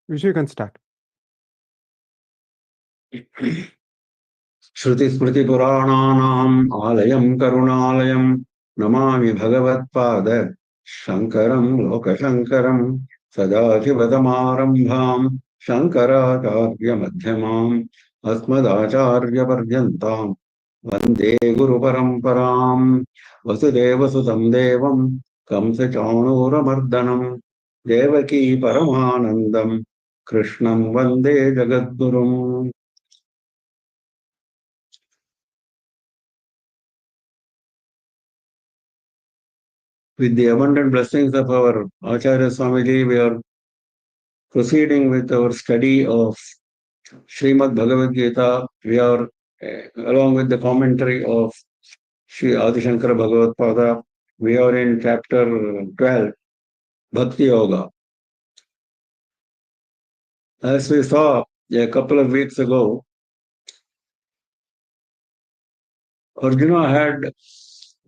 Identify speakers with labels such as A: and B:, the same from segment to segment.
A: Vishu, you can start.
B: Shruti-smriti-purananam alayam karunalayam namami bhagavad-pada Shankaram lokashankaram sadāṣiva-samārambhām Shankarācārya-madhyamām asmadācārya-paryantam Vande Guru-paramparam Vasudeva-sutam devam Kamsa-čānūra-mardhanam Devaki-paramanandam Krishnam Vande Jagadgurum. With the abundant blessings of our Acharya Swamiji, we are proceeding with our study of Srimad Bhagavad Gita. We are, along with the commentary of Sri Adi Shankara Bhagavad Pada, we are in chapter 12, Bhakti Yoga. As we saw a couple of weeks ago, Arjuna had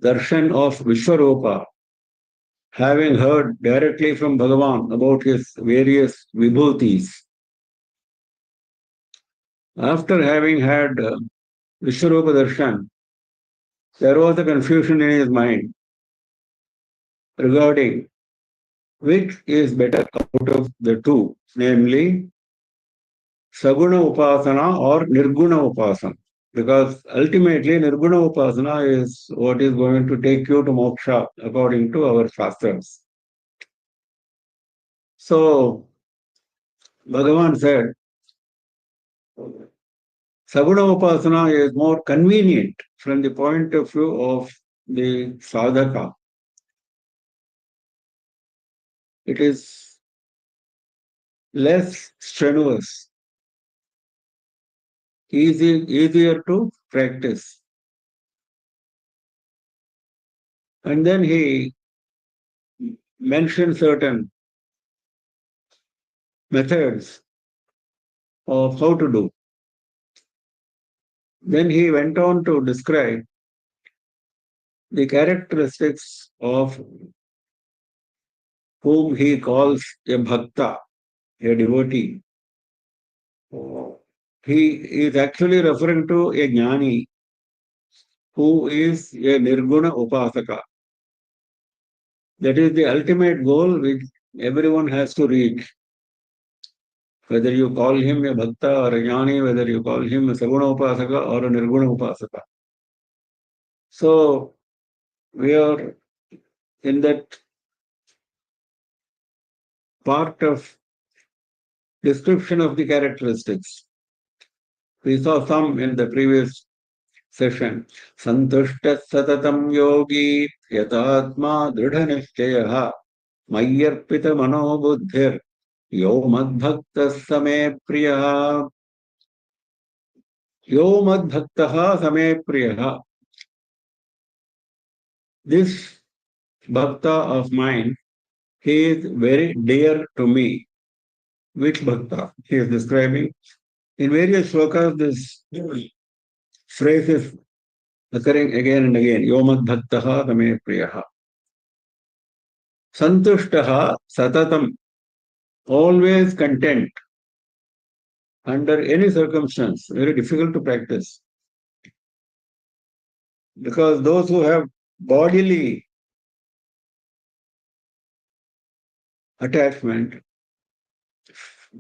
B: darshan of Vishwarupa, having heard directly from Bhagavan about his various vibhutis. After having had Vishwarupa darshan, there was a confusion in his mind regarding which is better out of the two, namely Saguna Upasana or Nirguna Upasana. Because ultimately Nirguna Upasana is what is going to take you to moksha according to our shastras. So Bhagavan said, Saguna Upasana is more convenient from the point of view of the sadhaka. It is less strenuous, easier to practice. And then he mentioned certain methods of how to do. Then he went on to describe the characteristics of whom he calls a bhakta, a devotee. He is actually referring to a jnani who is a nirguna upasaka. That is the ultimate goal which everyone has to reach. Whether you call him a bhakta or a jnani, whether you call him a saguna upasaka or a nirguna upasaka. So we are in that part of description of the characteristics. We saw some in the previous session. Santushta satatam yogi yatatma dridhanishchayaha mayyarpita manobuddhir yo madbhakta same priyaha. Yo madbhaktaha same priyaha. This bhakta of mine, he is very dear to me. Which bhakta? He is describing. In various shlokas, this phrase is occurring again and again. Yo madbhaktaha same priyaha. Santushtaha satatam. Always content. Under any circumstance, very difficult to practice. Because those who have bodily attachment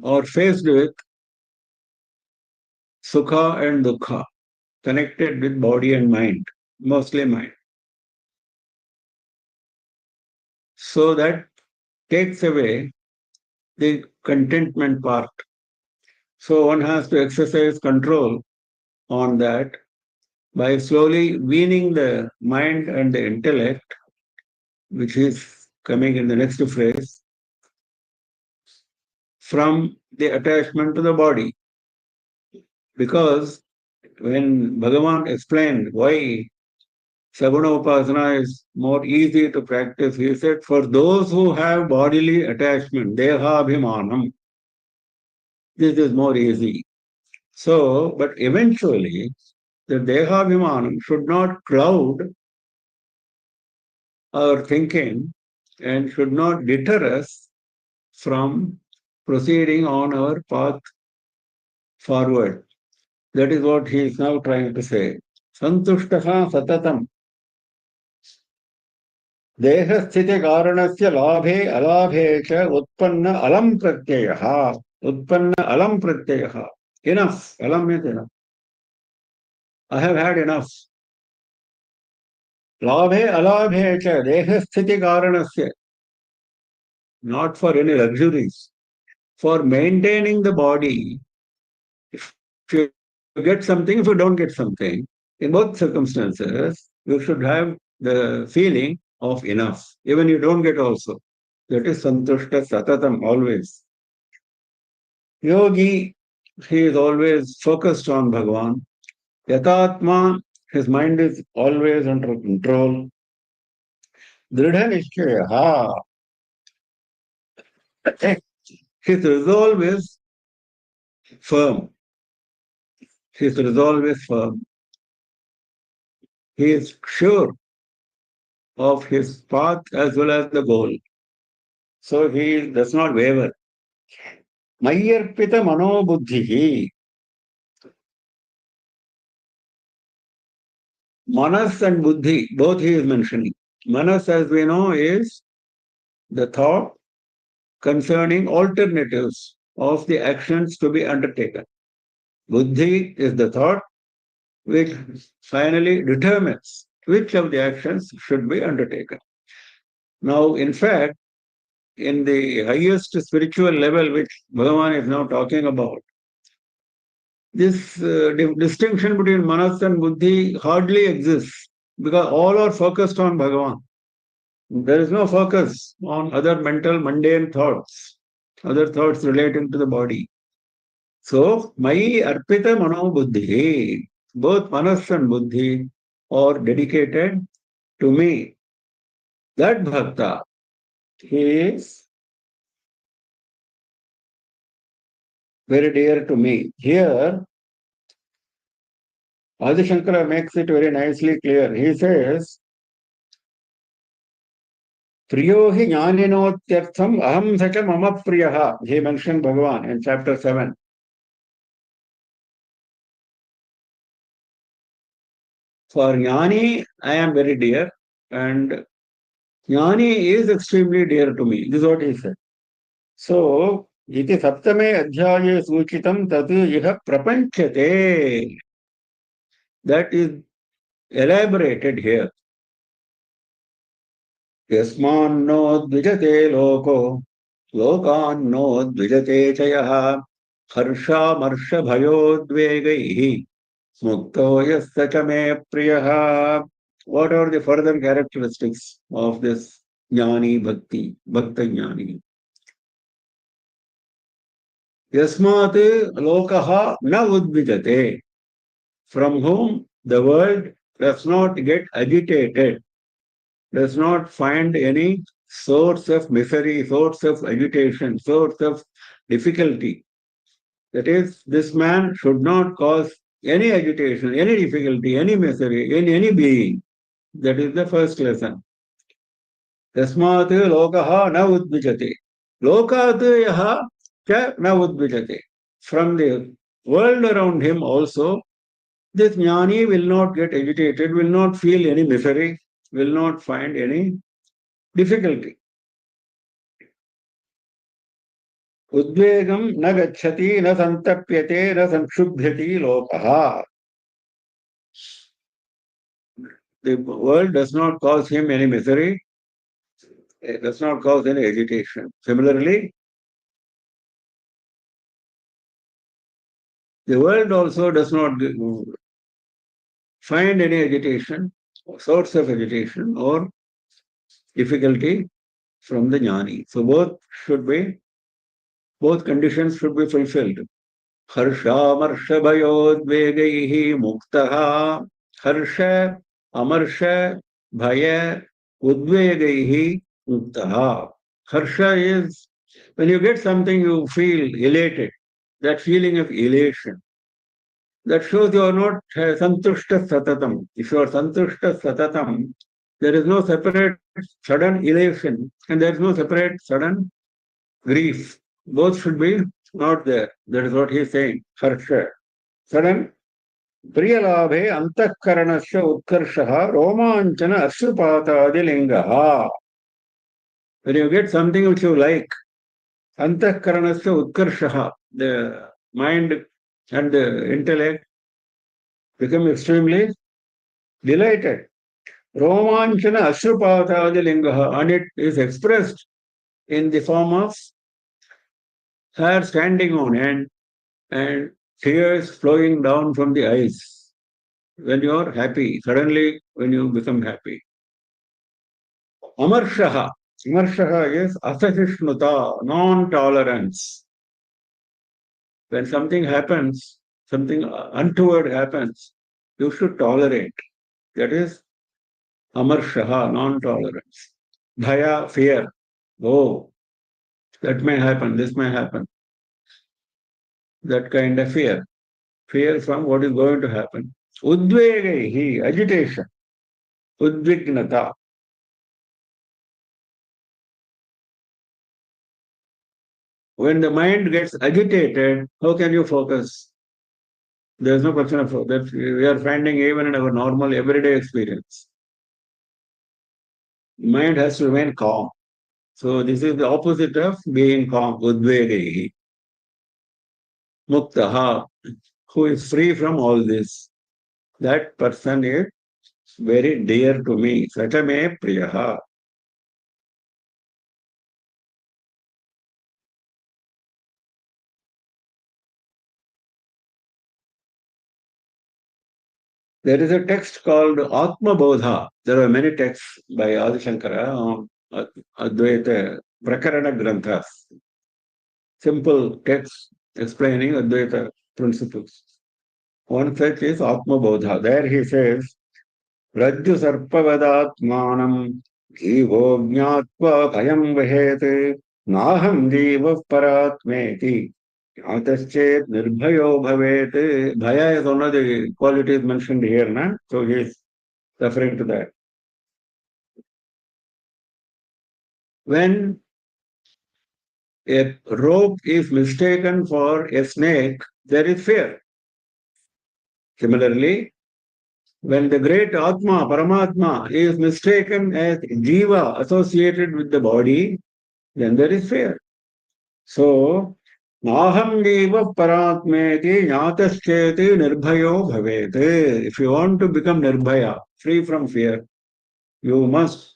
B: are faced with sukha and dukkha, connected with body and mind, mostly mind. So that takes away the contentment part. So one has to exercise control on that by slowly weaning the mind and the intellect, which is coming in the next phrase, from the attachment to the body. Because when Bhagavan explained why Saguna Upasana is more easy to practice, he said, for those who have bodily attachment, Dehabhimanam, this is more easy. So, but eventually, the Dehabhimanam should not cloud our thinking and should not deter us from proceeding on our path forward. That is what he is now trying to say. Santushtaha satatam. देहस्थिति कारणस्य लाभे अलाभे च उत्पन्न अलम प्रत्ययः enough alam means enough. I have had enough. लाभे अलाभे च देहस्थिति कारणस्य, not for any luxuries, for maintaining the body. If you get something, if you don't get something, in both circumstances you should have the feeling of enough, even you don't get also. That is santushta satatam, always. Yogi, he is always focused on Bhagavan. Yatatma, his mind is always under control. Dridha nishchaya, his resolve is firm. His resolve is firm. He is sure of his path as well as the goal. So he does not waver. Mayarpita manobuddhihi. Manas and buddhi, both he is mentioning. Manas, as we know, is the thought concerning alternatives of the actions to be undertaken. Buddhi is the thought which finally determines which of the actions should be undertaken. Now, in fact, in the highest spiritual level which Bhagavan is now talking about, this distinction between manas and buddhi hardly exists because all are focused on Bhagavan. There is no focus on other mental, mundane thoughts, other thoughts relating to the body. So, Mai Arpita Mano Buddhi, both manas and buddhi are dedicated to me. That bhakta, he is very dear to me. Here, Adi Shankara makes it very nicely clear. He says, Priyo hi jnaninotyartham aham sacha mama priyaha. He mentioned Bhagavan in chapter 7. For Jnani, I am very dear, and Jnani is extremely dear to me. This is what he said. So, iti saptame adhyaye suchitam tatu iha prapanchate. That is elaborated here. Yasmanno dvijate loko, lokanno dvijate chayah, harsha marsha bhayodvegaihi, mukto yassacha me priyaha. What are the further characteristics of this jnani bhakti, bhakta jnani? Yasmat lokaha na udvijate, from whom the world does not get agitated, does not find any source of misery, source of agitation, source of difficulty. That is, this man should not cause any agitation, any difficulty, any misery in any being. That is the first lesson. Tasmat lokaha na udvijate. Lokat yaha cha na udvijate. From the world around him also, this jnani will not get agitated, will not feel any misery, will not find any difficulty. Udvegam na gacchati na santapyate na sanshubhyati lokaha. The world does not cause him any misery, it does not cause any agitation. Similarly, the world also does not find any agitation, source of agitation or difficulty from the jnani. So both conditions should be fulfilled. Harsha marsha bhayodvegaihi muktaha. Harsha, amarsha, bhaya, udvegaihi muktaha. Harsha is when you get something you feel elated. That feeling of elation. That shows you are not santushta satatam. If you are santushta satatam, there is no separate sudden elation and there is no separate sudden grief. Both should be not there. That is what he is saying. Harsha. Sudden प्रियलाभे अंतःकरणस्य उत्कर्षः रोमांचन अश्रुपातादिलिङ्गः. When you get something which you like, antahkaranasya utkarshaha, the mind and the intellect become extremely delighted. Romanchana ashrupatadilingaha, and it is expressed in the form of hair standing on end and tears flowing down from the eyes. When you are happy, suddenly when you become happy. Amarshaha. Amarshaha is asahishnuta, non-tolerance. When something happens, something untoward happens, you should tolerate. That is amarshaha, non-tolerance. Bhaya, fear. Oh, that may happen, this may happen. That kind of fear. Fear from what is going to happen. Udvegehi, agitation. Udvignata. When the mind gets agitated, how can you focus? There is no question of that. We are finding even in our normal everyday experience. Mind has to remain calm. So this is the opposite of being calm, udvegehi. Muktaha, who is free from all this. That person is very dear to me. Satame priyaha. There is a text called Atma Bodha. There are many texts by Adi Shankara on Advaita Prakarana Granthas. Simple texts explaining Advaita principles. One such is Atma Bodha. There he says, Rajju Sarpavadaatmanam Jivo Jnatva Bhayam Vahete Naham Jiva Paratmeti Ataschet Nirbhayo Bhavet. Bhaya is one of the qualities mentioned here, na? So he is referring to that. When a rope is mistaken for a snake, there is fear. Similarly, when the great Atma, Paramatma, is mistaken as Jiva associated with the body, then there is fear. So, Naham Jiva Paratmeti Jnatascheti Nirbhayo Bhavete. If you want to become Nirbhaya, free from fear, you must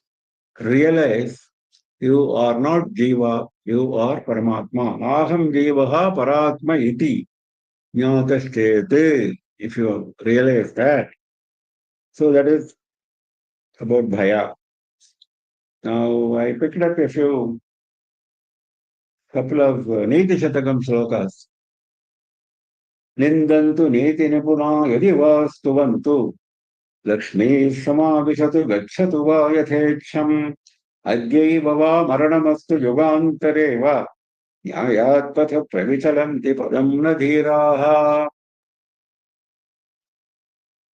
B: realize you are not Jiva, you are Paramatma. Naham Jivaha Paratma iti Jnatascheti. If you realize that. So that is about Bhaya. Now, I picked up a couple of Niti Shatakam slokas. Nindantu Niti Nipuna Yadi Vastuvantu Lakshmi Samavishatu Gachatu Va Yathecham Adyaiva Va Maranamastu Yugantareva Nyayat Patha Pravichalanti Padam Nadhiraha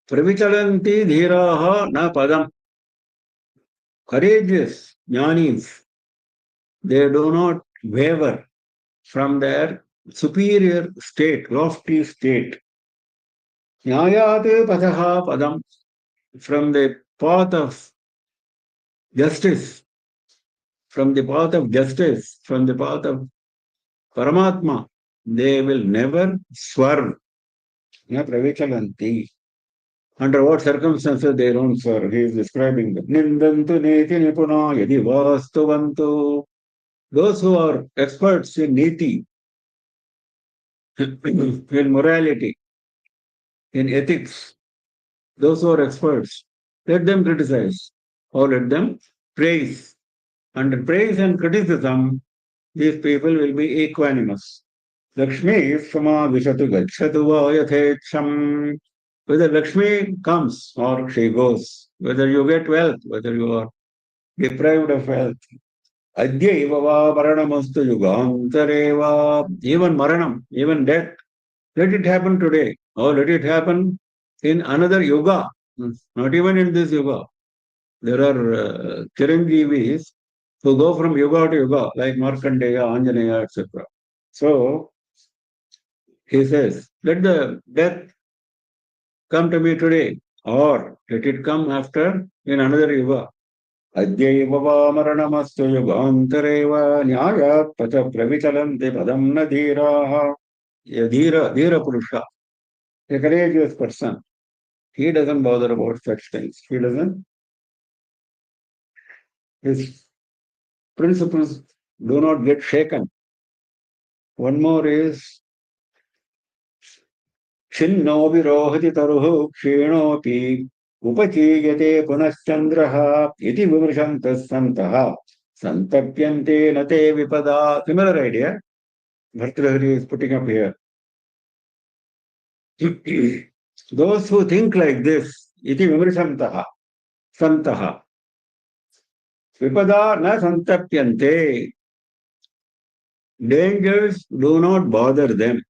B: Pravichalanti Dhiraha Na Padam. Courageous jnanis, they do not waver from their superior state, lofty state. Nyayate pataha padam, from the path of justice, from the path of justice, from the path of Paramatma, they will never swerve. Na pravichalanti. Under what circumstances they don't swerve? He is describing them. Nindantu neti nipuna yadi vastuvantu. Those who are experts in niti, in morality, in ethics, those who are experts, let them criticize or let them praise. Under praise and criticism, these people will be equanimous. Lakshmi is Samavishatu Gachatu Va Yathecham. Whether Lakshmi comes or she goes, whether you get wealth, whether you are deprived of wealth, Adyaiva Va Maranamastu Yugantareva, even Maranam, even death, let it happen today, or let it happen in another yuga, not even in this yuga. There are Chiranjeevis who go from yuga to yuga, like Markandeya, Anjaneya, etc. So he says, let the death come to me today, or let it come after in another yuga. अद्यैव वा मरणमस्तु युगान्तरेव न्यायात् पथ प्रविचलन्ति पदं न धीराः. A dhira purusha, a courageous person, he doesn't bother about such things. He doesn't. His principles do not get shaken. One more is Shinno virohati taruhu kshinopi upachiyate punashchandraha iti vimrishantas santaha santapyante nate vipada. Similar idea. Bhartrihari is putting up here. Those who think like this, iti vimrishantaha santaha vipada na santapyante. Dangers do not bother them.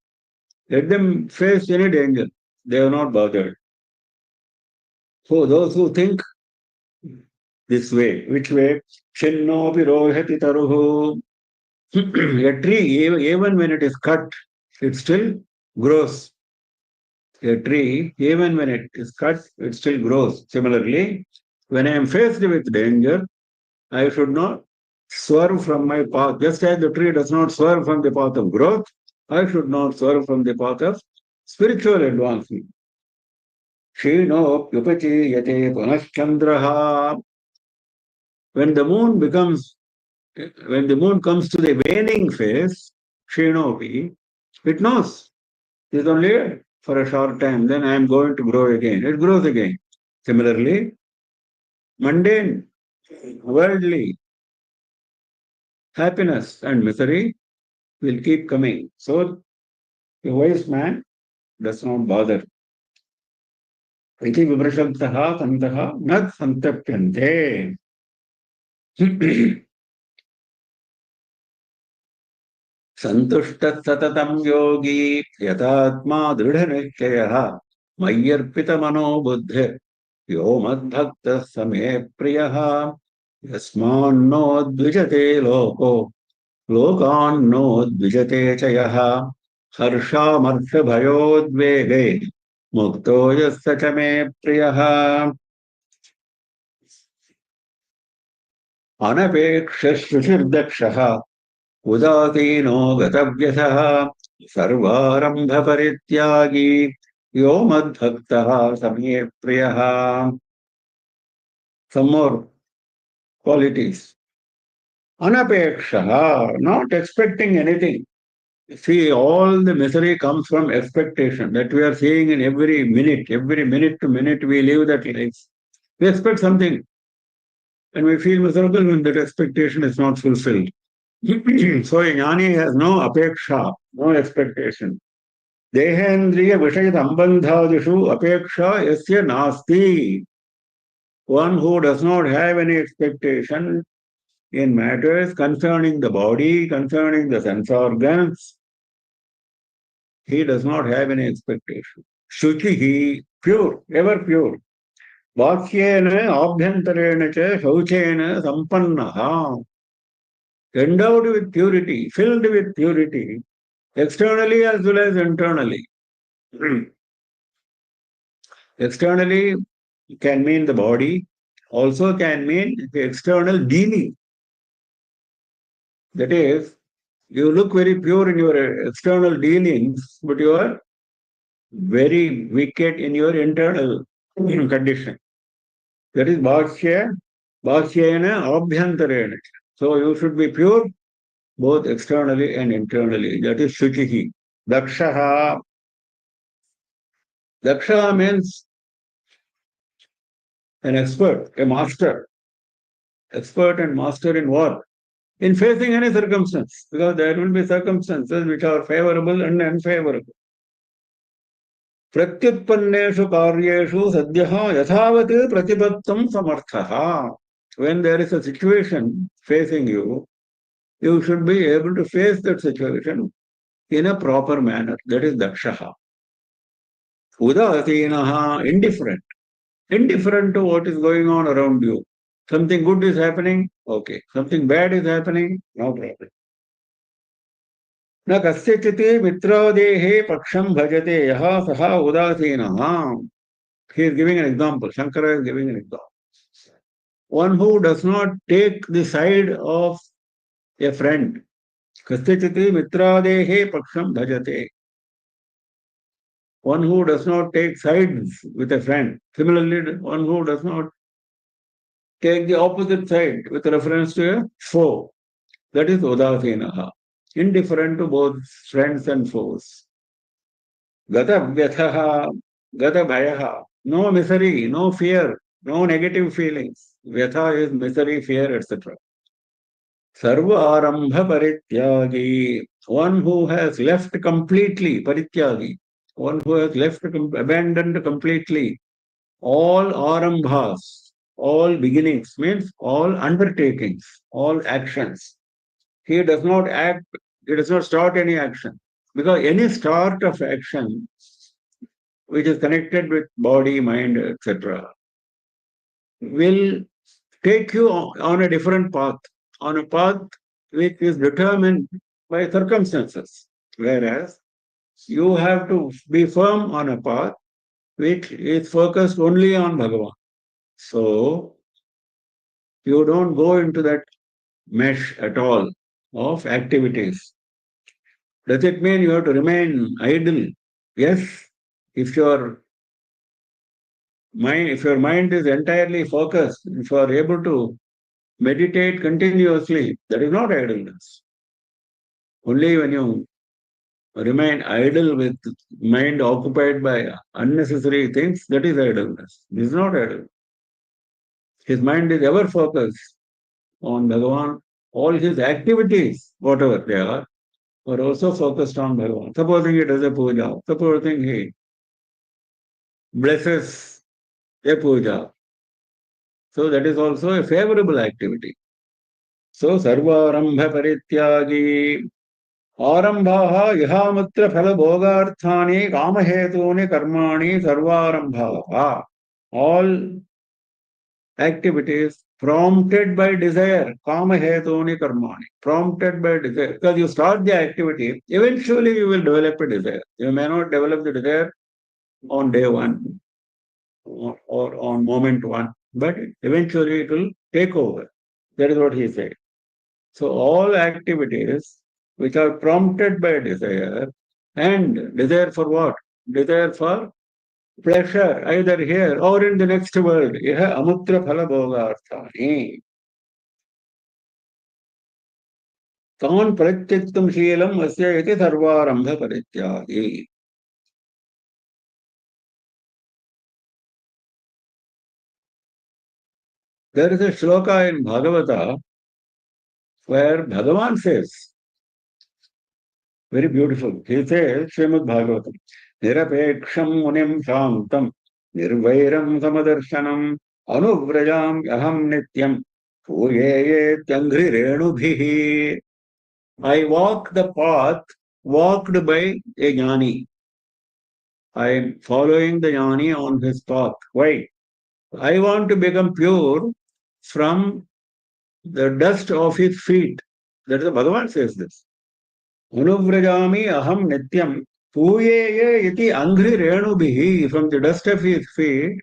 B: Let them face any danger. They are not bothered. So those who think this way, which way? Shinno virohati taruhu. A tree, even when it is cut, it still grows. A tree, even when it is cut, it still grows. Similarly, when I am faced with danger, I should not swerve from my path. Just as the tree does not swerve from the path of growth, I should not swerve from the path of spiritual advancement. Kshinopyupachiyate punashchandraha. When the moon comes to the waning phase, Kshinopi, it knows it is only for a short time, then I am going to grow again. It grows again. Similarly, mundane, worldly happiness and misery will keep coming. So a wise man does not bother. Iti vimrishantaha santaha nad santapyante. Santushtat satatam yogi yatatma dridhanityayah mayyarpita buddhe yo madbhakta same priyaha yasmanno dvijate loko lokanno dvijate chayah harshamartha bhayodvege mukto yasya cha me priyaha anapekshashrushirdakshaha उदासीनो गतव्यथः सर्वारम्भपरित्यागी यो मद्भक्तः समे प्रियः. Some more qualities. Anapekshaha, not expecting anything. See, all the misery comes from expectation that we are seeing in every minute to minute we live that life. We expect something and we feel miserable when that expectation is not fulfilled. So a jnani has no apeksha, no expectation. Dehendriya vishaya sambandhadishu apeksha yasya nasti. One who does not have any expectation in matters concerning the body, concerning the sense organs, he does not have any expectation. Shuchihi, pure, ever pure. Vakyena abhyantarena cha shauchena sampannaha. Endowed with purity, filled with purity, externally as well as internally. Externally can mean the body, also can mean the external dealing. That is, you look very pure in your external dealings, but you are very wicked in your internal condition. That is bhashyena abhyantarena. So you should be pure both externally and internally. That is shuchihi. Dakshaha. Daksha means an expert, a master. Expert and master in what? In facing any circumstance, because there will be circumstances which are favorable and unfavorable. Pratyutpanneshu karyeshu sadhyaha yathavat pratipattam samarthaha. When there is a situation facing you, you should be able to face that situation in a proper manner. That is dakshaha. Udasinaha, indifferent. Indifferent to what is going on around you. Something good is happening, okay. Something bad is happening, no problem. न कस्यचित् मित्रादेहे पक्षं भजते यः सः उदासीनः. He is giving an example. Shankara is giving an example. One who does not take the side of a friend. Kastyachiti mitradehe paksham bhajate. One who does not take sides with a friend. Similarly, one who does not take the opposite side with reference to a foe. That is udasinaha. Indifferent to both friends and foes. Gata vyathaha, gata bhayaha. No misery, no fear, no negative feelings. Vyatha is misery, fear, etc. Sarva arambha parityagi. One who has left completely, parityagi. One who has left, abandoned completely all arambhas, all beginnings, means all undertakings, all actions. He does not act, he does not start any action. Because any start of action which is connected with body, mind, etc., will take you on a different path, on a path which is determined by circumstances. Whereas you have to be firm on a path which is focused only on Bhagavan. So you don't go into that mesh at all of activities. Does it mean you have to remain idle? Yes, if your mind is entirely focused, if you are able to meditate continuously, that is not idleness. Only when you remain idle with mind occupied by unnecessary things, that is idleness. This is not idle. His mind is ever focused on Bhagavan. All his activities, whatever they are also focused on Bhagavan. Supposing he does a puja, supposing he blesses a puja. So that is also a favorable activity. So sarvarambha parityagi आरंभाः इहामुत्र फलभोगार्थानि कामहेतूनि कर्माणि सर्वारंभाः. All activities prompted by desire, kamahetuni karmani, prompted by desire. Because you start the activity, eventually you will develop a desire. You may not develop the desire on day one or on moment one, but eventually it will take over. That is what he said. So all activities which are prompted by desire, and desire for what? Desire for pleasure, either here or in the next world. Iha amutra phala bhogarthani. Taun pratyaktam sheelam asya iti sarvarambha parityagi. There is a shloka in Bhagavata where Bhagavan says, very beautiful. He says, Srimad Bhagavatam, Nirapeksham munim shantam, Nirvairam samadarshanam, Anuvrajam aham nityam, Puyeye tyangri renubhihi. I walk the path walked by a jnani. I am following the jnani on his path. Why? I want to become pure from the dust of his feet. That is the Bhagavan says this. Anuvrajami aham nityam puyeye iti angri renubhihi. From the dust of his feet,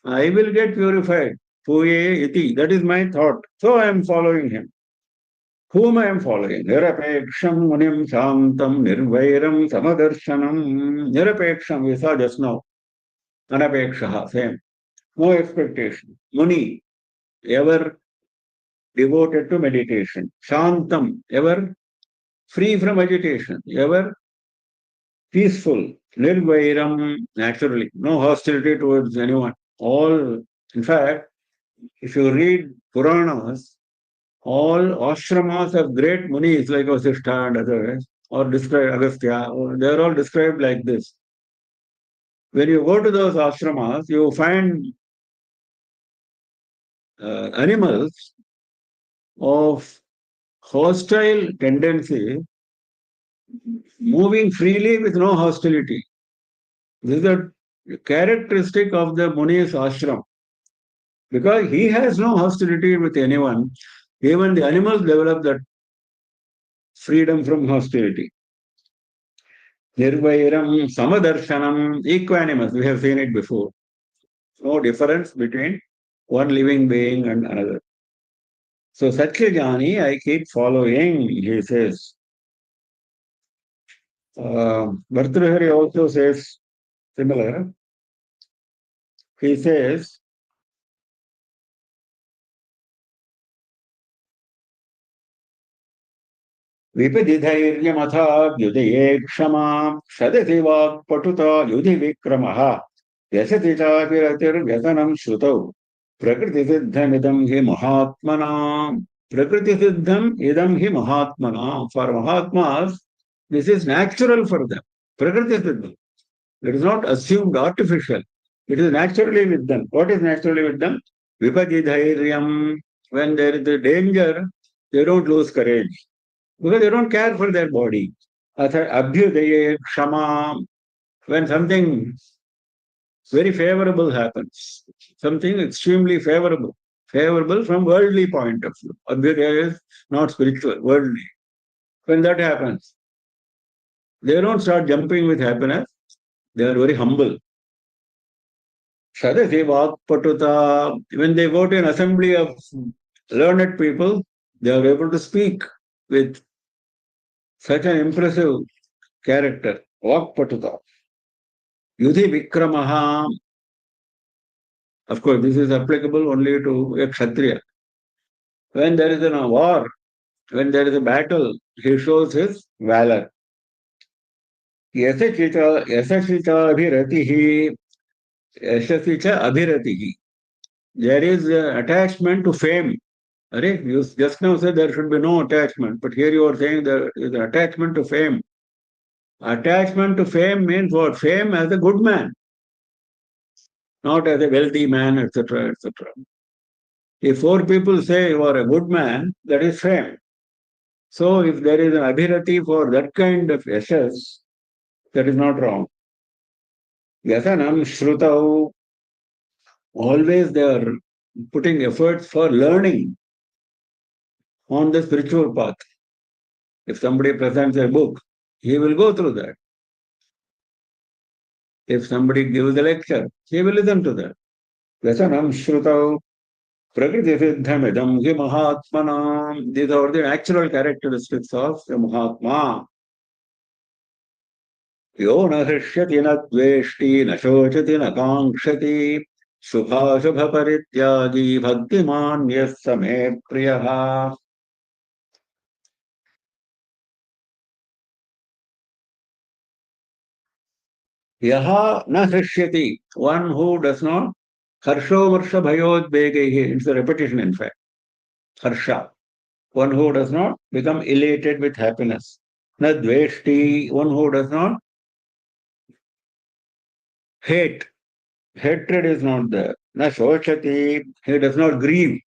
B: I will get purified. Puyeye iti. That is my thought. So I am following him. Whom I am following? Nirapeksham munim shantam nirvairam samadarshanam. Nirapeksham we saw just now. Anapekshaha, same. No expectation. Muni, ever devoted to meditation. Shantam, ever free from agitation, ever peaceful. Nirvairam, naturally, no hostility towards anyone. All, in fact, if you read Puranas, all ashramas of great munis like Vasishtha and others, or described Agastya, they are all described like this. When you go to those ashramas, you find animals of hostile tendency moving freely with no hostility. This is a characteristic of the Muni's ashram. Because he has no hostility with anyone, even the animals develop that freedom from hostility. Nirvairam, Samadarshanam, equanimous. We have seen it before. No difference between one living being and another. So Satyajani, I keep following, he says. Bhartrihari also says similar. He says, विपदिधैर्यमथाभ्युदये क्षमां सदति वाक्पटुता युधि विक्रमः व्यसति चाभिरतिर्व्यसनं श्रुतौ प्रकृतिसिद्धमिदं हि महात्मनाम् प्रकृतिसिद्धम् इदं हि महात्मनाम् for Mahatmas this is natural for them prakriti it is not assumed artificial it is naturally with them what is naturally with them vipadidhairyam when there is a danger they don't lose courage because they don't care for their body. Abhyudaye, Kshama, when something very favorable happens, something extremely favorable, favorable from worldly point of view. Abhyudaya is not spiritual, worldly. When that happens, they don't start jumping with happiness, they are very humble. Sadasi Vakpatuta, when they go to an assembly of learned people, they are able to speak with such an impressive character, Vakpatuta. Yudhi Vikramaha, of course, this is applicable only to a Kshatriya. When there is a war, when there is a battle, he shows his valor. Yasachita abhiratihi, yasachita abhiratihi. There is attachment to fame. You just now said there should be no attachment, but here you are saying there is an attachment to fame. Attachment to fame means what? Fame as a good man, not as a wealthy man, etc., etc. If four people say you are a good man, that is fame. So if there is an abhirati for that kind of yashas, that is not wrong. Yasanam shrutau, always they are putting efforts for learning on the spiritual path. If somebody presents a book, he will go through that. If somebody gives a lecture, he will listen to that. Yasanam shrutau, prakriti siddhamidam hi mahatmanam. These are the natural characteristics of the Mahatma. यो न हृष्यति न द्वेष्टि न शोचति न काङ्क्षति शुभाशुभपरित्यागी भक्तिमान् यः स मे प्रियः यः न हृष्यति one who does not हर्षो वर्ष भयोद्वेगैः it's a repetition in fact harsha one who does not become elated with happiness न द्वेष्टि one who does not hate hatred is not there न शोचति he does not grieve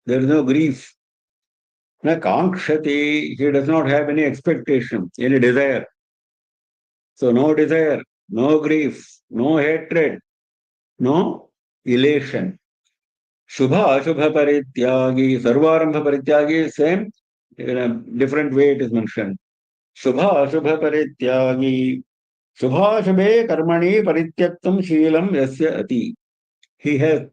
B: there is no grief Na kankshati, he does not have any expectation, any desire. So no desire, no grief, no hatred, no elation. Shubha Ashubha Parityagi, Sarvarambha Parityagi, same, in a different way it is mentioned. Shubha Ashubha Parityagi, Shubha Shubhe Karmani Parityaktam Sheelam Yasya Ati. He has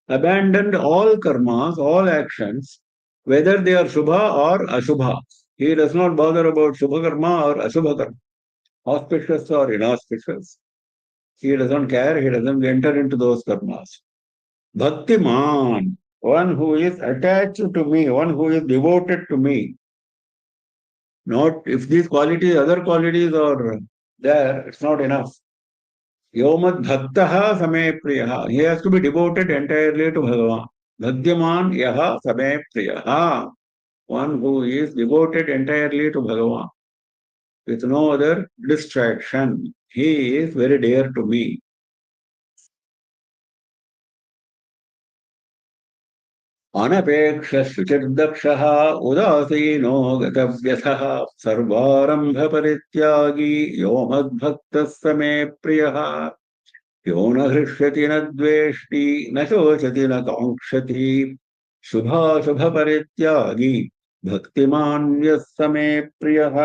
B: abandoned all karmas, all actions, whether they are Shubha or Ashubha. He does not bother about Shubha karma or Ashubha karma, auspicious or inauspicious. He doesn't care, he doesn't enter into those karmas. Bhaktiman, one who is attached to me, one who is devoted to me. Not if these qualities, other qualities are there, it's not enough. Yomad bhaktaha same priyaha. He has to be devoted entirely to Bhagavan. Bhaktiman yaha same priyaha. One who is devoted entirely to Bhagavan with no other distraction. He is very dear to me. अनपेक्षशुचिर्दक्षः उदासीनो गतव्यथः सर्वारम्भपरित्यागी यो मद्भक्तः स मे प्रियः यो न हृष्यति न द्वेष्टि न शोचति न काङ्क्षति शुभाशुभपरित्यागी भक्तिमान् यः स मे प्रियः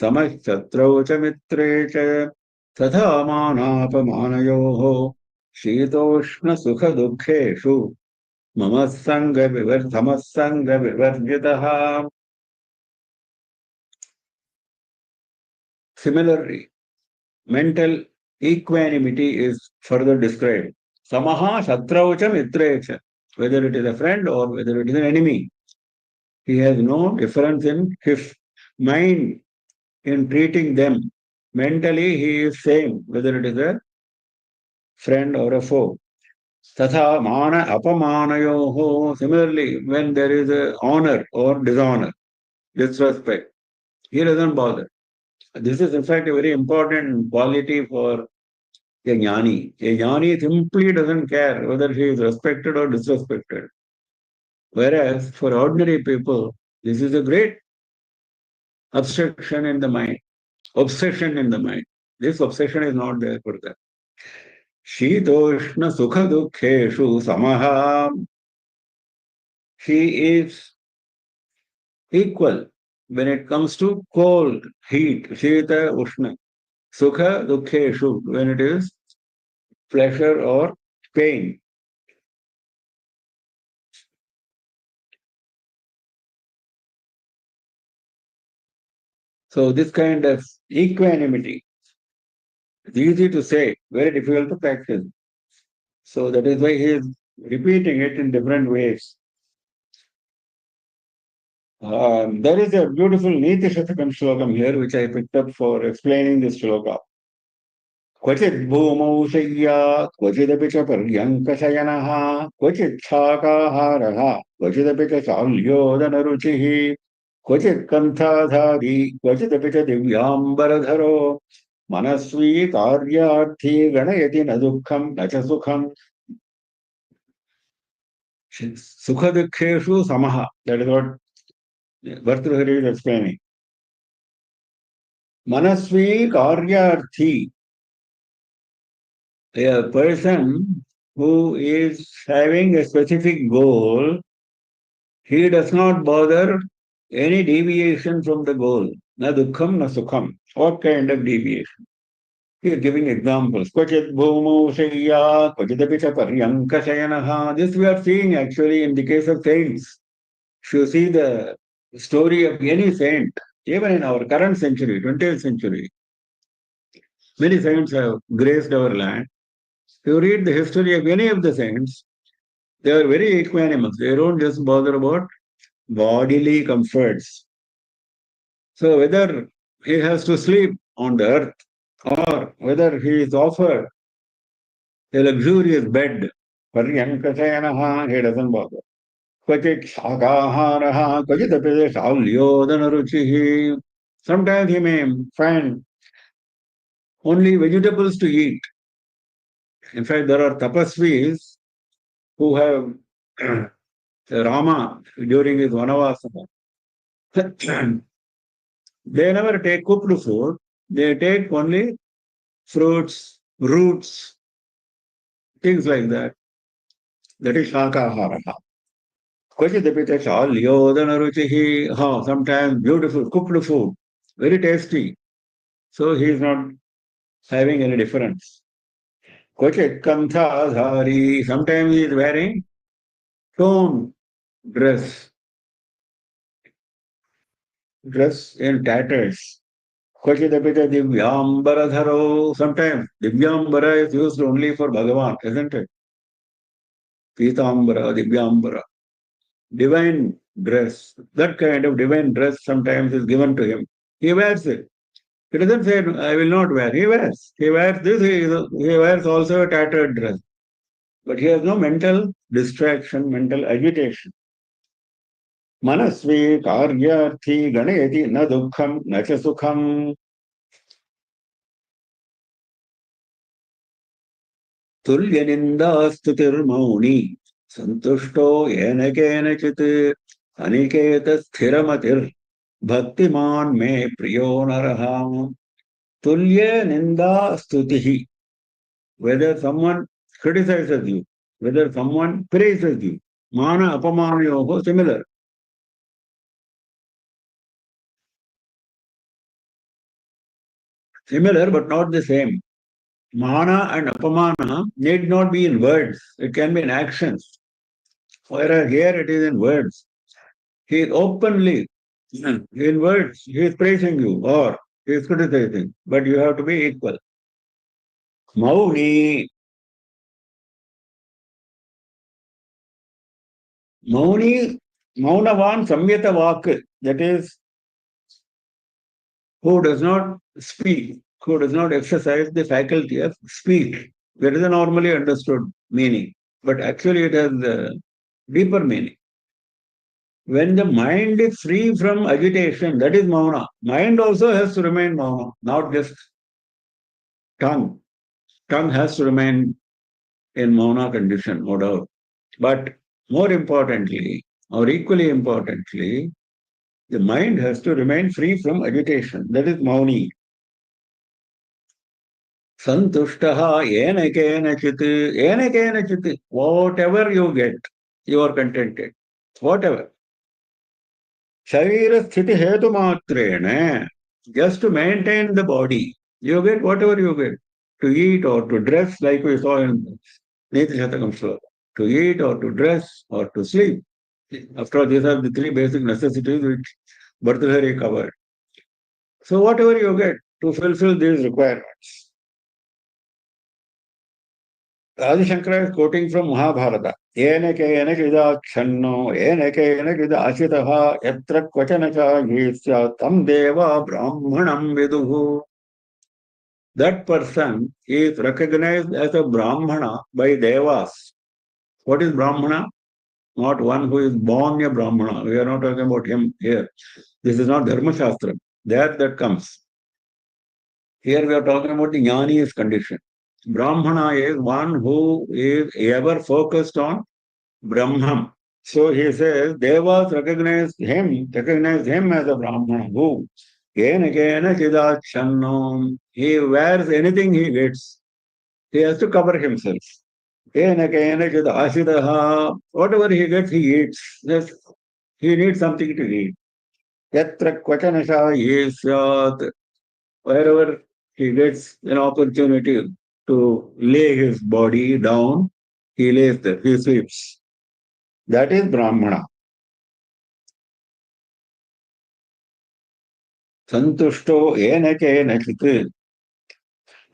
B: समशत्रौ च मित्रे च तथा मानापमानयोः शीतोष्णसुखदुःखेषु मम समः सङ्गविवर्जितः. Similarly, mental equanimity is further described. Samaha shatrau cha mitre cha. Whether it is a friend or whether it is an enemy, he has no difference in his mind in treating them. Mentally, he is same, whether it is a friend or a foe. Tatha mana apamanayoho. Similarly, when there is a honor or dishonor, disrespect, he doesn't bother. This is in fact a very important quality for a jnani. A jnani simply doesn't care whether he is respected or disrespected. Whereas for ordinary people, this is a great obstruction in the mind, obsession in the mind. This obsession is not there for them. Shitoshna sukha dukkheshu samaha. He is equal when it comes to cold, heat, shita, ushna. Sukha dukkheshu, when it is pleasure or pain. So this kind of equanimity is easy to say, very difficult to practice. So that is why he is repeating it in different ways. There is a beautiful Niti Shatakam shlokam here, which I picked up for explaining this shloka. क्वचित् भूमौ शय्या क्वचिदपि च पर्यङ्कशयनः क्वचित् शाकाहारः क्वचिदपि च चाल्योदनरुचिः क्वचित् कण्ठाधारी क्वचिदपि च दिव्याम्बरधरो मनस्वी कार्यार्थी गणयति न दुःखं न च सुखम्. Sukha-dukkheshu samaha. That is what Bhartrhari is explaining. Manasvi karyarthi. A person who is having a specific goal, he does not bother any deviation from the goal. Na dukkham, na sukham. What kind of deviation? He is giving examples. Kvachit bhumau shayya, kvachitapi cha paryanka shayanaha. This we are seeing actually in the case of saints. If you see the story of any saint, even in our current century, 20th century, many saints have graced our land. If you read the history of any of the saints, they are very equanimous. They don't just bother about bodily comforts. So whether he has to sleep on the earth or whether he is offered a luxurious bed, he doesn't bother. क्वचित् शाकाहारः क्वचिदपि शाल्योदनरुचिः. Sometimes he may find only vegetables to eat. In fact, there are tapasvis who have Rama during his Vanavasa. They never take cooked food. They take only fruits, roots, things like that. That is Shakahara. Kvachidapita Shalyodanaruchihi. Sometimes beautiful cooked food, very tasty. So he is not having any difference. Kvachit Kantha. Sometimes he is wearing torn dress in tatters. Kvachidapita Divyambaradharo. Sometimes Divyambara is used only for Bhagavan, isn't it? Pitambara, Divyambara. Divine dress. That kind of divine dress sometimes is given to him. He wears it. He doesn't say, I will not wear. He wears. He wears this. He wears also a tattered dress. But he has no mental distraction, mental agitation. मनस्वी कार्यार्थी गणयति न दुःखं न च सुखम्. तुल्यनिन्दास्तुतिर्मौनी सन्तुष्टो येन केनचित् अनिकेत स्थिरमतिर्भक्तिमान् मे प्रियो नरः. Tulya Ninda Stutihi. Whether someone criticizes you, whether someone praises you. Mana Apamanayoho, similar. Similar, but not the same. Mana and apamana need not be in words. It can be in actions. Whereas here it is in words. He is openly, in words, he is praising you or he is criticizing, but you have to be equal. Mauni, Mauni, Maunavan Samyata Vak, that is, who does not speak, who does not exercise the faculty of speech. That is a normally understood meaning, but actually it has a deeper meaning. When the mind is free from agitation, that is mauna. Mind also has to remain mauna, not just tongue. Tongue has to remain in mauna condition, no doubt. But more importantly, or equally importantly, the mind has to remain free from agitation. That is mauni. Santushtaha yena kenachit, whatever you get, you are contented. Whatever. Sharira sthiti hetu matrena, just to maintain the body, you get whatever you get. To eat or to dress, like we saw in Niti Shatakam Shloka. To eat or to dress or to sleep. After all, these are the three basic necessities which Bhartrhari covered. So whatever you get to fulfill these requirements. Adi Shankara is quoting from Mahabharata. Yena kena kidachanno, yena kena kidachitaha, yatra kvachanacha yisya tam deva brahmanam viduhu. That person is recognized as a Brahmana by Devas. What is Brahmana? Not one who is born a Brahmana. We are not talking about him here. This is not Dharma Shastra. That comes. Here we are talking about the Jnani's condition. Brahmana is one who is ever focused on Brahman. So he says, Devas recognize him as a Brahmana who, kena kena chidachannom, he wears anything he gets. He has to cover himself. Kena kena chidasidaha, whatever he gets, he eats. Yes, he needs something to eat. Yatra kvachanasha yesyat, wherever he gets an opportunity to lay his body down, he lays there, he sleeps. That is Brahmana. Santushto yena kenachit.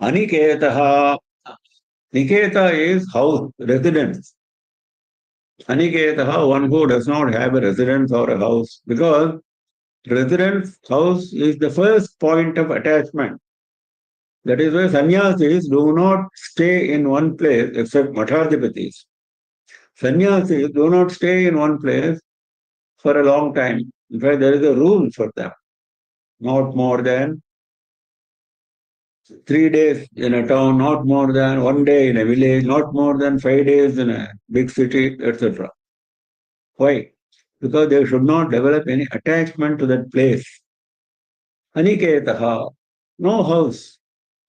B: Aniketaha. Niketa is house, residence. Aniketaha, one who does not have a residence or a house, because residence, house is the first point of attachment. That is why sannyasis do not stay in one place except matadhipatis. Sannyasis do not stay in one place for a long time. In fact, there is a rule for them. Not more than 3 days in a town, not more than 1 day in a village, not more than 5 days in a big city, etc. Why? Because they should not develop any attachment to that place. Aniketaha, no house.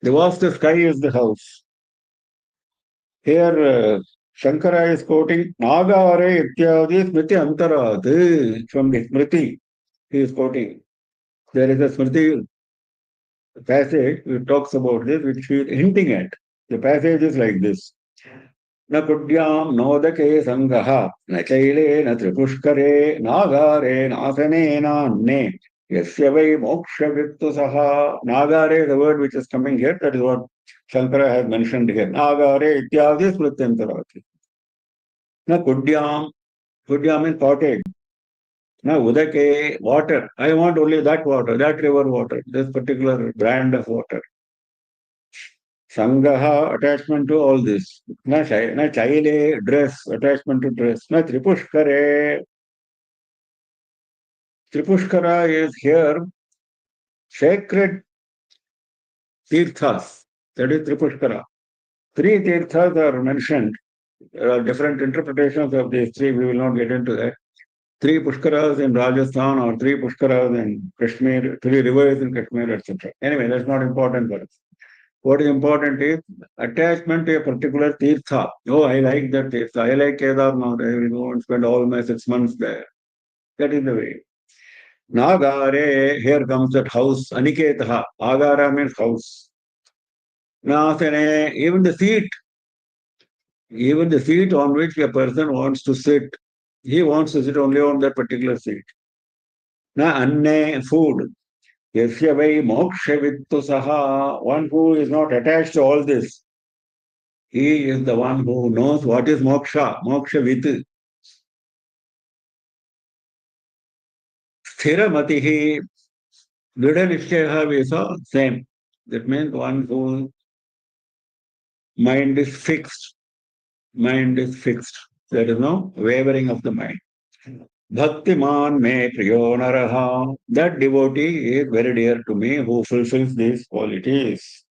B: The vast sky is the house. Here, Shankara is quoting Nagare Ityadi Smriti Antarad from the Smriti. He is quoting. There is a Smriti passage which talks about this, which he is hinting at. The passage is like this. न कुड्यां नोदके संगः न चैले न त्रिपुष्करे नागारे नासने नान्ने यस्य वै मोक्षवित्तु सः. Nagare is the word which is coming here. That is what Shankara has mentioned here. Nagare ityadi smrityantara. Na kudyam. Kudyam means pottage. Na udake, water. I want only that water, that river water, this particular brand of water. Sangaha, attachment to all this. Na chaile, dress, attachment to dress. Na tripushkare. Tripushkara is here sacred tirthas. That is Tripushkara. Three tirthas are mentioned. There are different interpretations of these three. We will not get into that. Three Pushkaras in Rajasthan or three Pushkaras in Kashmir, three rivers in Kashmir, etc. Anyway, that's not important for us. What is important is attachment to a particular tirtha. Oh, I like that tirtha. I like Kedarnath. I will go and spend all my 6 months there. That is the way. Nagare, here comes that house, Aniketaha. Agara means house. Nasane, even the seat on which a person wants to sit, he wants to sit only on that particular seat. Na anne, food. Yasya vai moksha vittu saha, one who is not attached to all this. He is the one who knows what is moksha, moksha vitu. Sthiramatihi, Dridha Nishchaya we saw, same. That means one whose mind is fixed. Mind is fixed. There is no wavering of the mind. Bhaktiman me priyo naraha. That devotee is very dear to me who fulfills these qualities.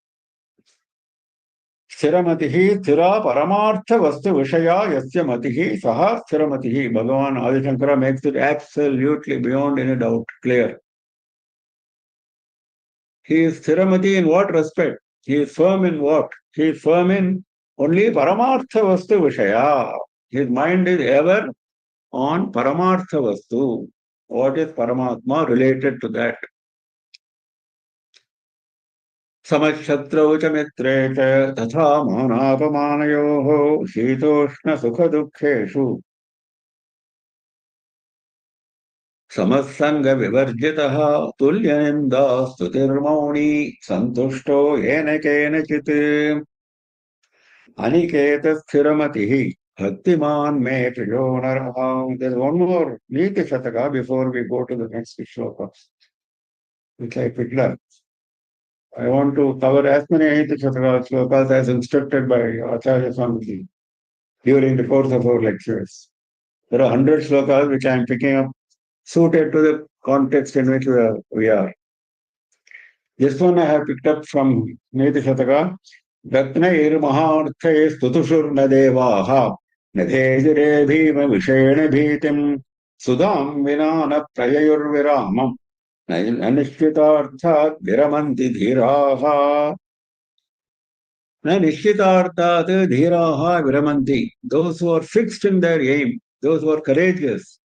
B: Stiramatihi stira paramartha vastu vishaya yasya matihi saha stiramatihi. Bhagavan Adi Shankara makes it absolutely beyond any doubt clear. He is stiramati in what respect? He is firm in what? He is firm in only paramartha vastu vishaya. His mind is ever on paramartha vastu. What is paramatma related to that? समशत्रौ च मित्रे च तथा मानापमानयोः शीतोष्णसुखदुःखेषु समस्सङ्गविवर्जितः तुल्यनिन्दास्तुतिर्मौनी सन्तुष्टो येन केनचित् अनिकेतस्थिरमतिः भक्तिमान् मे प्रियो नरः. There's one more Niti Shataka before we go to the next shloka, which I picked up. I want to cover as many Niti Shataka shlokas as instructed by Acharya Swamiji during the course of our lectures. There are 100 shlokas which I am picking up suited to the context in which we are. This one I have picked up from Niti Shataka. Ratnair Maharthe Stutushur Nadevaha Nadhejire Bhima Vishene Bhitim Sudam Vinana Prayayur Viramam Anishchitarthat Viramanti Dhiraha. Nishchitarthat Dhiraha Viramanti. Those who are fixed in their aim, those who are courageous,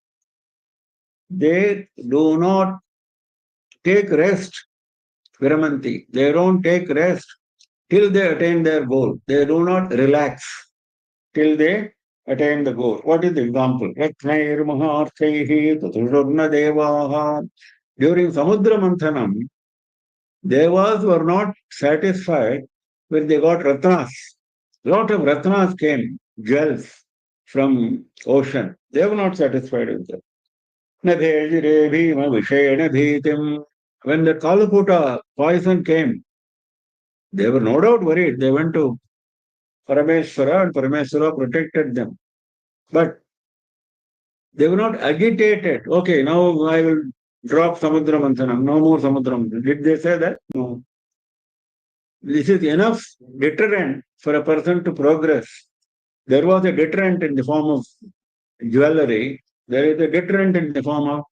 B: they do not take rest, Viramanti. They don't take rest till they attain their goal. They do not relax till they attain the goal. What is the example? During Samudra Manthanam, Devas were not satisfied when they got Ratnas. Lot of Ratnas came, jewels from ocean. They were not satisfied with them. When the Kalakuta poison came, they were no doubt worried. They went to Parameshwara and Parameshwara protected them. But they were not agitated. Okay, now I will drop Samudra Manthanam. No more Samudra Manthanam. Did they say that? No. This is enough deterrent for a person to progress. There was a deterrent in the form of jewelry. There is a deterrent in the form of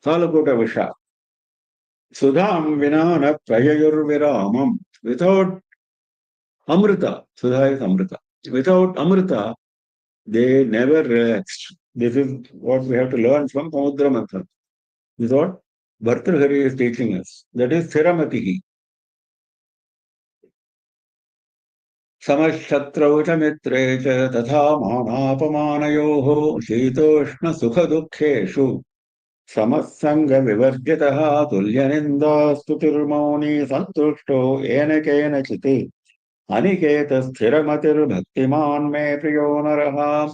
B: Kalakuta Visha. Sudham Vinana Prayayur Viramam. Without Amrita, Sudha is Amrita. Without Amrita, they never relaxed. This is what we have to learn from Samudra Manthan. This is what Bhartrhari is teaching us. That is Thiramatihi. Samashchatrau cha mitre cha tatha manapamanayoho shitoshna sukha dukkheshu samassanga vivarjitaha tulyaninda stutirmauni santushto ena kena chiti aniketa sthiramatir bhaktiman me priyo naraha.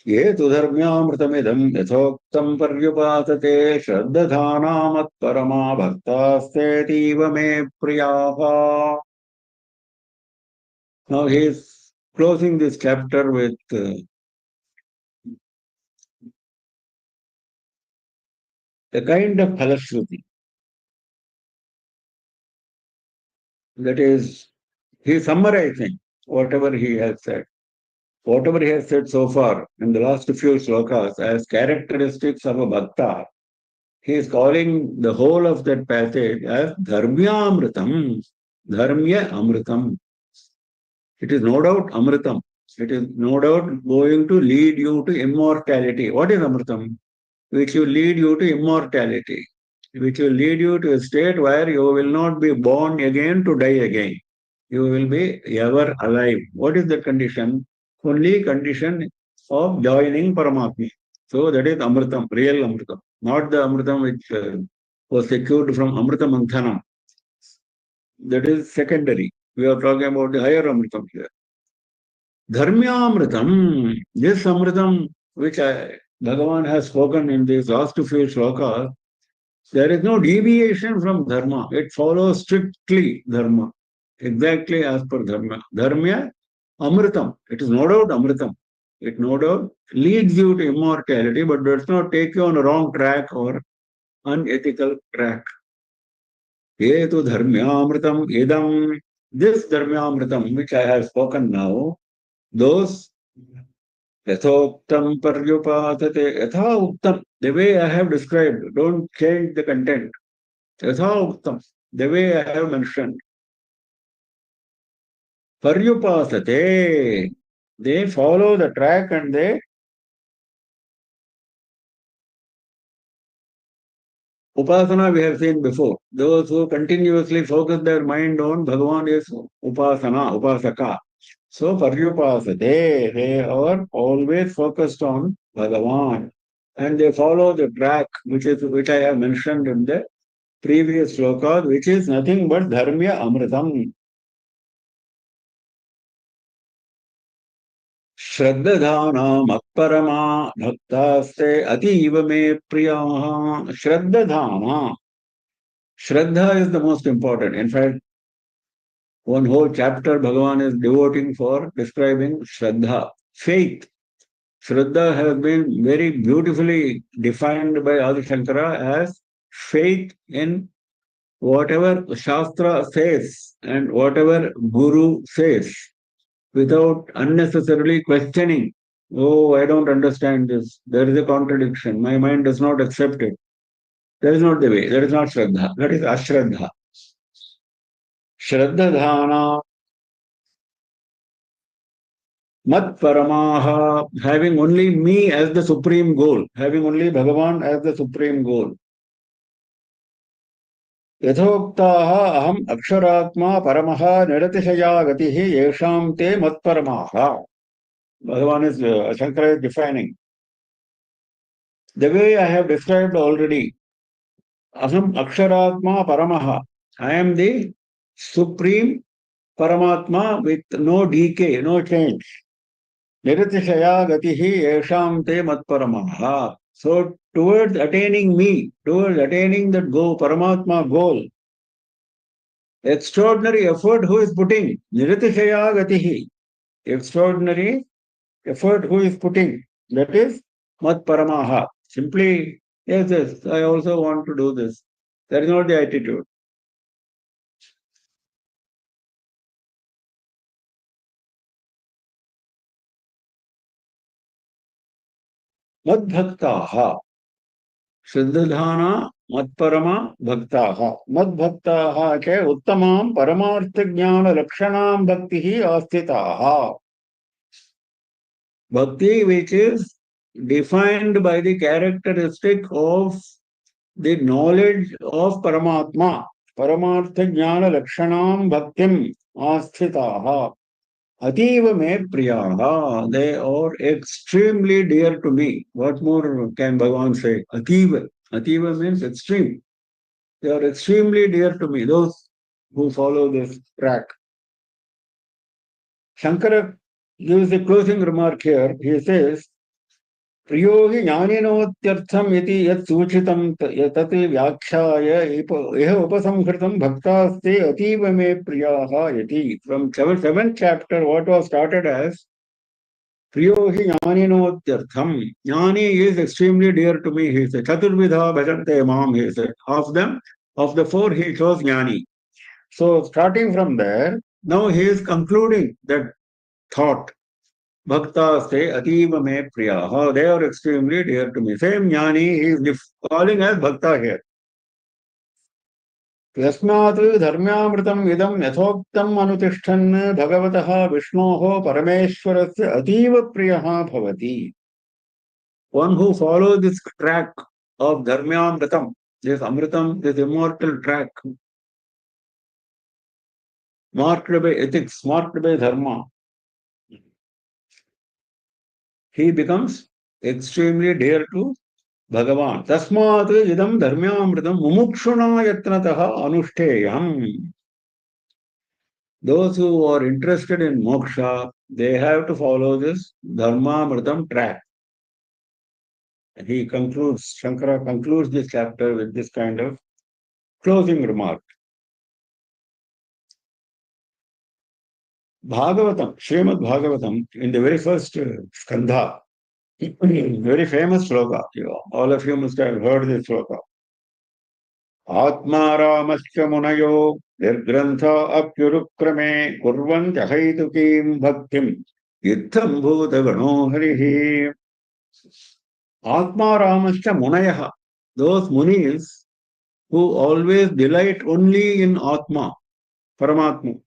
B: ये तु धर्म्यामृतमिदं यथोक्तं पर्युपासते श्रद्धानामत्परमा भक्तास्तेतीव मे प्रियाः. Now he is closing this chapter with a kind of Phalashruti. That is, he is summarizing whatever he has said. Whatever he has said so far in the last few slokas as characteristics of a bhakta, he is calling the whole of that passage as Dharmyamritam, Dharmya Amritam. It is no doubt Amritam. It is no doubt going to lead you to immortality. What is Amritam? which will lead you to immortality, which will lead you to a state where you will not be born again to die again. You will be ever alive. What is the condition? Only condition of joining Paramatma. So that is Amritam, real Amritam, not the Amritam which was secured from Amrita Manthana. That is secondary. We are talking about the higher Amritam here. Dharmyamritam, this Amritam which Bhagavan has spoken in these last few slokas, there is no deviation from Dharma. It follows strictly Dharma, exactly as per Dharma. Dharma, Amritam. It is no doubt Amritam. It no doubt leads you to immortality, but does not take you on a wrong track or unethical track. Etu Dharmyamritam idam. This Dharmyamritam, which I have spoken now, those Yathoktam paryupasate. Yatha uktam. The way I have described. Don't change the content. Yatha uktam. The way I have mentioned. Paryupasate. They follow the track and they Upasana we have seen before. Those who continuously focus their mind on Bhagavan is Upasana, Upasaka. So Paryupasate, they are always focused on Bhagavan. And they follow the track which I have mentioned in the previous slokas, which is nothing but Dharmya Amritam. Shraddhadhanam Akparama Bhaktaste Ativa Me Priyaha. Shraddhadhana. Shraddha is the most important. In fact, one whole chapter Bhagavan is devoting for describing Shraddha. Faith. Shraddha has been very beautifully defined by Adi Shankara as faith in whatever Shastra says and whatever Guru says without unnecessarily questioning. Oh, I don't understand this. There is a contradiction. My mind does not accept it. That is not the way. That is not Shraddha. That is Ashraddha. Shraddhadhana Mat Paramaha, having only me as the supreme goal, having only Bhagavan as the supreme goal. Yathoktaha aham aksharatma paramaha niratishaya gatihi yesham te mat paramaha. Bhagavan is, Shankara is defining. The way I have described already, aham aksharatma paramaha. I am the supreme Paramatma with no decay, no change. Niratishaya gatihi yesham te matparamaha. So towards attaining me, towards attaining that goal, Paramatma goal, extraordinary effort who is putting, Niratishaya gatihi, extraordinary effort who is putting, that is matparamaha. Simply, yes, I also want to do this. That is not the attitude. Madbhaktaha. Siddhadhana Matparama Bhaktaha. Madbhaktaha ke Uttamam Paramartha Jnana Lakshanam Bhaktihi Astitaha. Bhakti which is defined by the characteristic of the knowledge of Paramatma. Paramartha Jnana Lakshanam Bhaktim Astitaha. Ativa me priyaha. They are extremely dear to me. What more can Bhagavan say? Ativa. Ativa means extreme. They are extremely dear to me, those who follow this track. Shankara gives a closing remark here. He says, Priyo hi jnaninotyartham iti yat suchitam tat vyakshaya iha upasamhritam bhaktaste ativa me priyaha yati. From seventh chapter, what was started as Priyo hi jnaninotyartham. Jnani is extremely dear to me, he said. Chaturvidha bhajante mam, he said. Of the four, he chose Jnani. So starting from there, now he is concluding that thought. Bhakta say ativa me priyaha. They are extremely dear to me. Same Jnani, he is calling as Bhakta here. यस्मात् धर्म्यामृतम् इदं यथोक्तम् अनुतिष्ठन् भगवतः विष्णोः परमेश्वरस्य अतीव प्रियः भवति. One who follows this track of Dharmyamritam, this Amritam, this immortal track, marked by ethics, marked by dharma, he becomes extremely dear to Bhagavan. Tasmat idam dharmyamritam mumukshuna yatnataha anušteyam. Those who are interested in moksha, they have to follow this dharmamritam track. He concludes, Shankara concludes this chapter with this kind of closing remark. Bhagavatam, Srimad Bhagavatam, in the very first skandha, very famous sloka. All of you must have heard this sloka. Atmaramascha munayo nirgrantha apyurukrame kurvantya haitukim bhaktim yittham bhuta gano harihi. Atmaramascha munayaha, those munis who always delight only in Atma, Paramatma.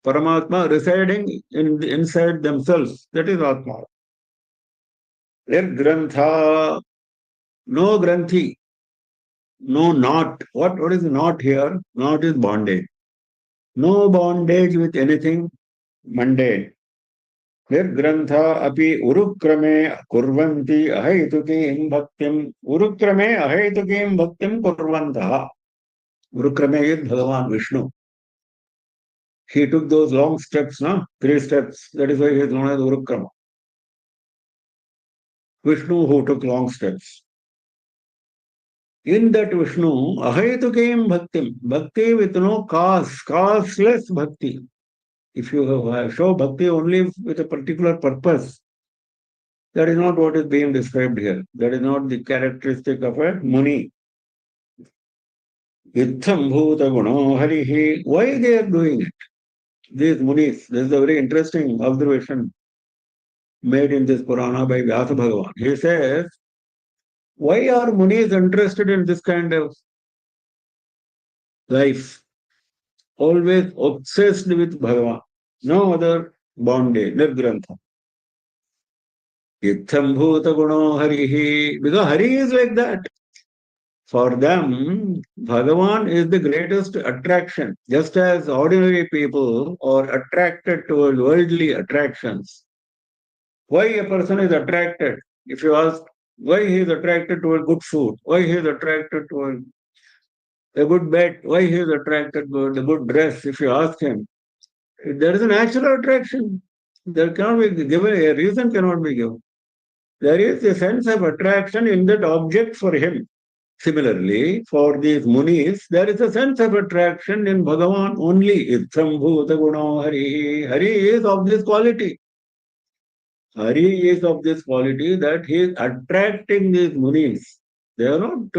B: Paramatma residing inside themselves, that is Atma. Nirgrantha, no granthi, no knot. What is knot here? Knot is bondage. No bondage with anything mundane. Nirgrantha api urukrame kurvanti ahaitukim bhaktim. Urukrame ahaitukim bhaktim kurvantaha. Urukrame is Bhagavan Vishnu. He took those long steps, no? 3 steps. That is why he is known as Urukrama. Vishnu who took long steps. In that Vishnu, ahaitukim bhaktim. Bhakti with no cause, causeless bhakti. If you show bhakti only with a particular purpose, that is not what is being described here. That is not the characteristic of a muni. Itham bhuta guno harihi. Why they are doing it? These munis, this is a very interesting observation made in this Purana by Vyasa Bhagavan. He says, why are munis interested in this kind of life? Always obsessed with Bhagavan. No other bondage, nirgrantha. Itham bhuta guno harihi. Because Hari is like that. For them, Bhagavan is the greatest attraction. Just as ordinary people are attracted toward worldly attractions. Why a person is attracted? If you ask why he is attracted toward good food, why he is attracted toward a good bed, why he is attracted toward a good dress, if you ask him, there is a natural attraction. There cannot be given, a reason cannot be given. There is a sense of attraction in that object for him. Similarly, for these munis, there is a sense of attraction in Bhagavan only. Itham bhuta guno hari. Hari is of this quality. Hari is of this quality that he is attracting these munis. They are not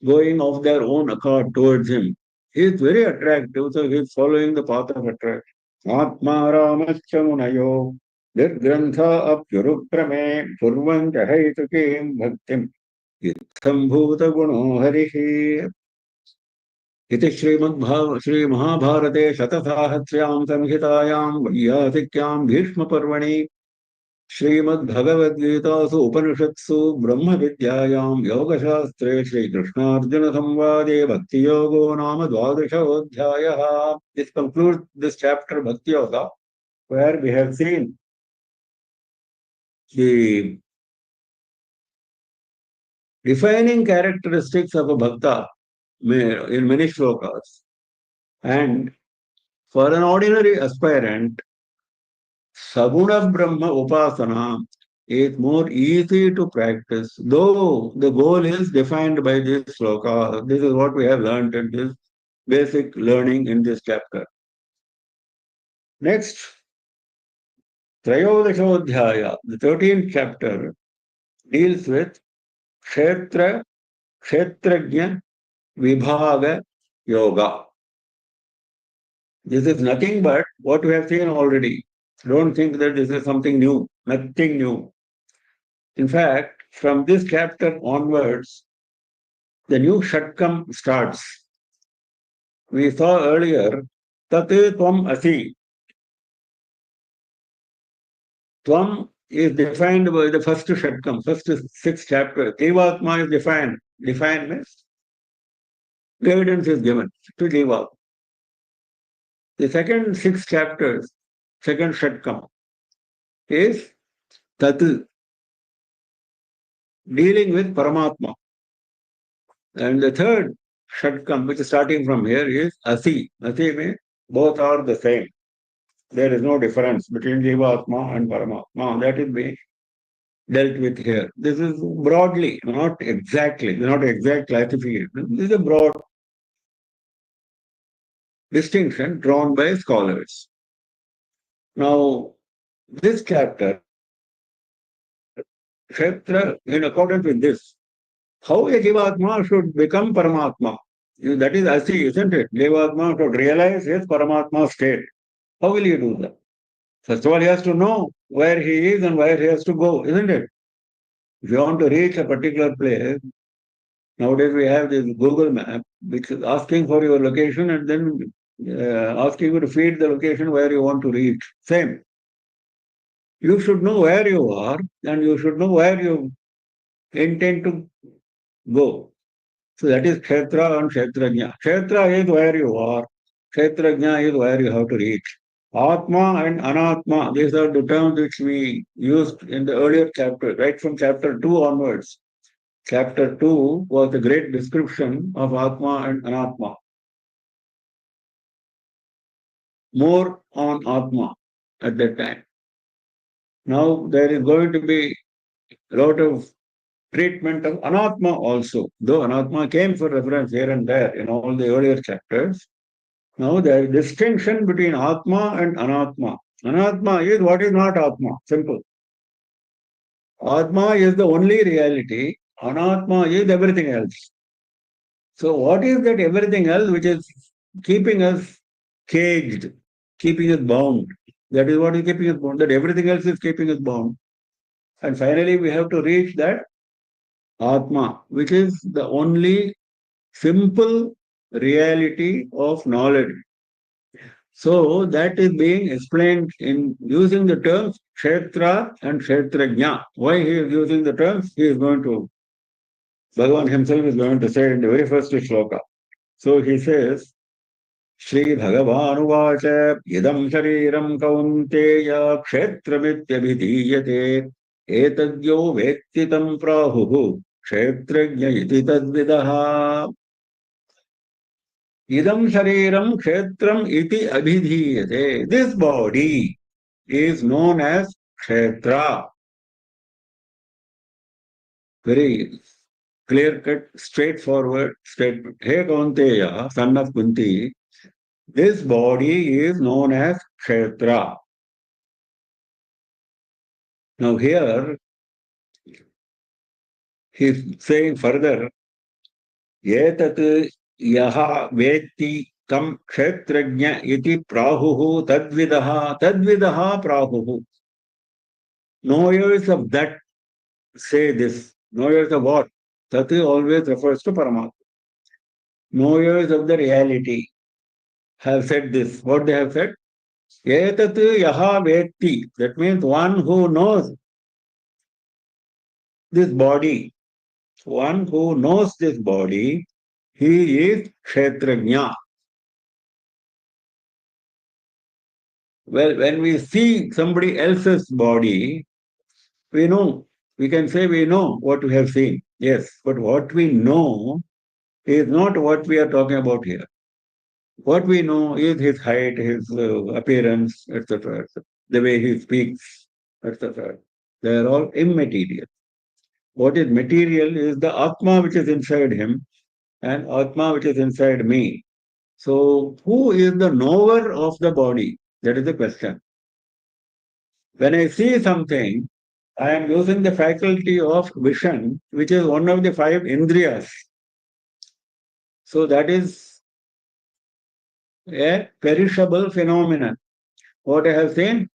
B: going of their own accord towards him. He is very attractive, so he is following the path of attraction. Atma ramascha munayo nirgrantha apyurukrame purvanta haitukim bhaktim इत्थं भूतगुणो हरिः इति श्रीमहाभारते शतसाहस्र्यां संहितायां वैयासिक्यां भीष्मपर्वणि श्रीमद्भगवद्गीतासु उपनिषत्सु ब्रह्मविद्यायां योगशास्त्रे श्रीकृष्णार्जुनसंवादे भक्तियोगो नाम 12. This concludes this chapter Bhakti Yoga, where we have seen the defining characteristics of a bhakta in many shlokas. And for an ordinary aspirant, Saguna Brahma Upasana is more easy to practice, though the goal is defined by this shloka. This is what we have learned in this basic learning in this chapter. Next, Trayodashodhyaya, the 13th chapter, deals with Kshetra, Kshetrajna, Vibhaga Yoga. This is nothing but what we have seen already. Don't think that this is something new, nothing new. In fact, from this chapter onwards, the new Shatkam starts. We saw earlier, Tat Tvam Asi. Tvam is defined by the first Shatkam, first 6 chapters. Jivatma is defined. Defined means guidance is given to Jivatma. The second 6 chapters, second Shatkam, is Tat, dealing with Paramatma. And the third Shatkam, which is starting from here, is Asi. Asi means both are the same. There is no difference between Jivatma and Paramatma. That is being dealt with here. This is broadly, not exactly, not exact classification. This is a broad distinction drawn by scholars. Now, this chapter, Kshetra, in accordance with this, how a Jivatma should become Paramatma. That is Asi, isn't it? Jivatma should realize his Paramatma state. How will he do that? First of all, he has to know where he is and where he has to go, isn't it? If you want to reach a particular place, nowadays we have this Google map, which is asking for your location and then asking you to feed the location where you want to reach. Same. You should know where you are and you should know where you intend to go. So that is Kshetra and Kshetrajna. Kshetra is where you are. Kshetrajna is where you have to reach. Atma and Anatma, these are the terms which we used in the earlier chapter, right from chapter 2 onwards. Chapter 2 was a great description of Atma and Anatma. More on Atma at that time. Now there is going to be a lot of treatment of Anatma also, though Anatma came for reference here and there in all the earlier chapters. Now there is distinction between Atma and Anatma. Anatma is what is not Atma, simple. Atma is the only reality, Anatma is everything else. So what is that everything else which is keeping us caged, keeping us bound? That is what is keeping us bound, that everything else is keeping us bound. And finally we have to reach that Atma, which is the only simple reality of knowledge. So that is being explained in using the terms Kshetra and Kshetrajna. Why he is using the terms? He is going to, Bhagavan himself is going to say in the very first shloka. So he says, Shri Bhagavanuvacha idam shariram kaunteya kshetramityabhidiyate etadyo vettitam prahuhu kshetrajna iti tadvidaha. Idam shariram kshetram iti abhidhiyate. This body is known as kshetra. Very clear-cut, straightforward statement. Hey Kaunteya, son of Kunti, this body is known as kshetra. Now here, he's saying further, Yetat yaha vetti tam kshetrajna iti prahuhu tadvidaha prahuhu. Knowers of that say this. Knowers of what? Tat always refers to Paramatma. Knowers of the reality have said this. What they have said? Etat yaha vetti. That means one who knows this body. One who knows this body, he is Kshetrajna. Well, when we see somebody else's body, we know. We can say we know what we have seen. Yes, but what we know is not what we are talking about here. What we know is his height, his appearance, etc., the way he speaks, etc. They are all immaterial. What is material is the Atma which is inside him and Atma which is inside me. So, who is the knower of the body? That is the question. When I see something, I am using the faculty of vision, which is one of the 5 indriyas. So, that is a perishable phenomenon. What I have seen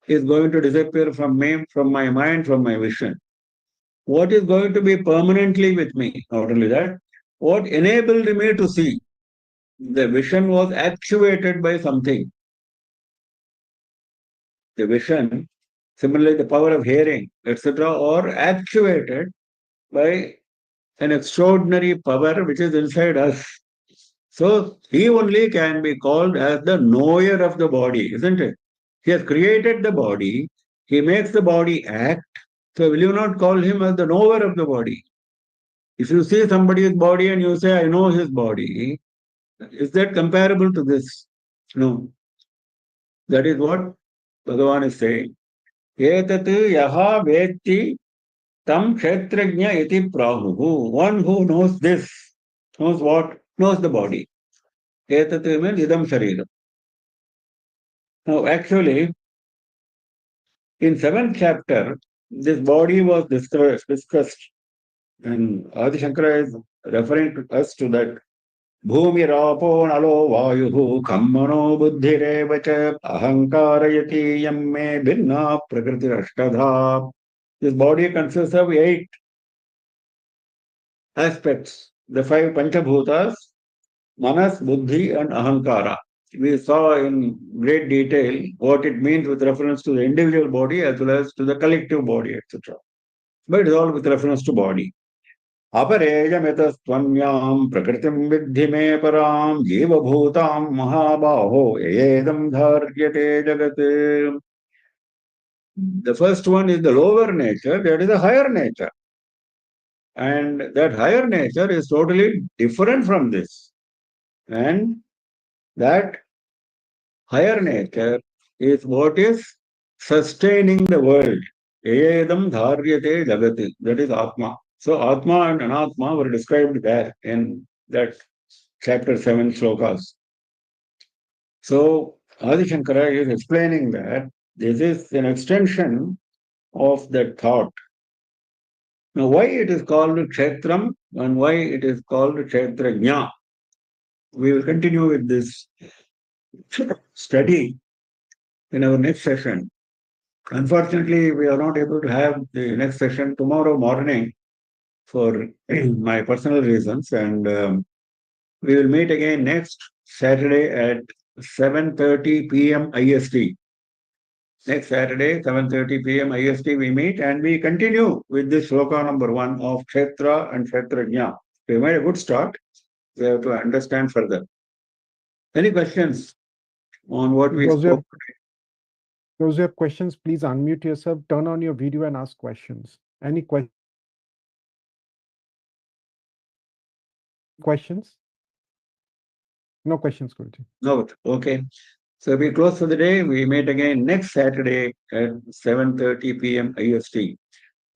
B: is going to disappear from me, from my mind, from my vision. What is going to be permanently with me? Not only that, what enabled me to see? The vision was actuated by something. The vision Similarly, the power of hearing, etc., are actuated by an extraordinary power which is inside us. So he only can be called as the knower of the body, isn't it? He has created the body, he makes the body act. So will you not call him as the knower of the body? If you see somebody's body and you say, I know his body, is that comparable to this? No. That is what Bhagavan is saying. Etat yaha vetti tam kshetrajna iti prahuhu. One who knows this, knows what? Knows the body. Etat means idam sharidam. Now, actually, in seventh chapter, this body was discussed, and Adi Shankara is referring to us to that. Bhumirapo nalo vayuhu kammano buddhirev cha ahankarayati yamme bhinna prakriti ashtadha. This body consists of 8 aspects. The 5 Panchabhutas, Manas, Buddhi, and Ahankara. We saw in great detail what it means with reference to the individual body as well as to the collective body, etc. But it is all with reference to body. अपरेयमितस्त्वन्याम् प्रकृतिम् विद्धि मे पराम् जीवभूताम् महाबाहो एदम् धार्यते जगत्. The first one is the lower nature, that is a higher nature. And that higher nature is totally different from this. And that higher nature is what is sustaining the world. Edam dharyate jagati. That is Atma. So Atma and Anatma were described there in that chapter 7 slokas. So Adi Shankara is explaining that this is an extension of that thought. Now, why it is called Kshetram and why it is called Kshetrajna? We will continue with this study in our next session. Unfortunately, we are not able to have the next session tomorrow morning for my personal reasons, and we will meet again next Saturday at 7:30 p.m. IST. Next Saturday, 7:30 p.m. IST, we meet and we continue with this sloka number 1 of Kshetra and Kshetrajna. We made a good start. We have to understand further. Any questions on what we spoke?
A: Those who have questions, please unmute yourself, turn on your video and ask questions. Any questions? No questions, Guruji.
B: No, okay. So we close for the day. We meet again next Saturday at 7:30 p.m. IST.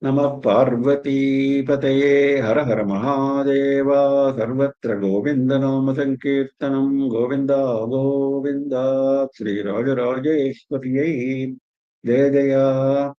B: Namah Parvati Pataye Hara Hara Mahadeva Sarvatra Govinda Nama Sankirtanam Govinda Govinda Sri Raja Rajeshwariye Jaya Jaya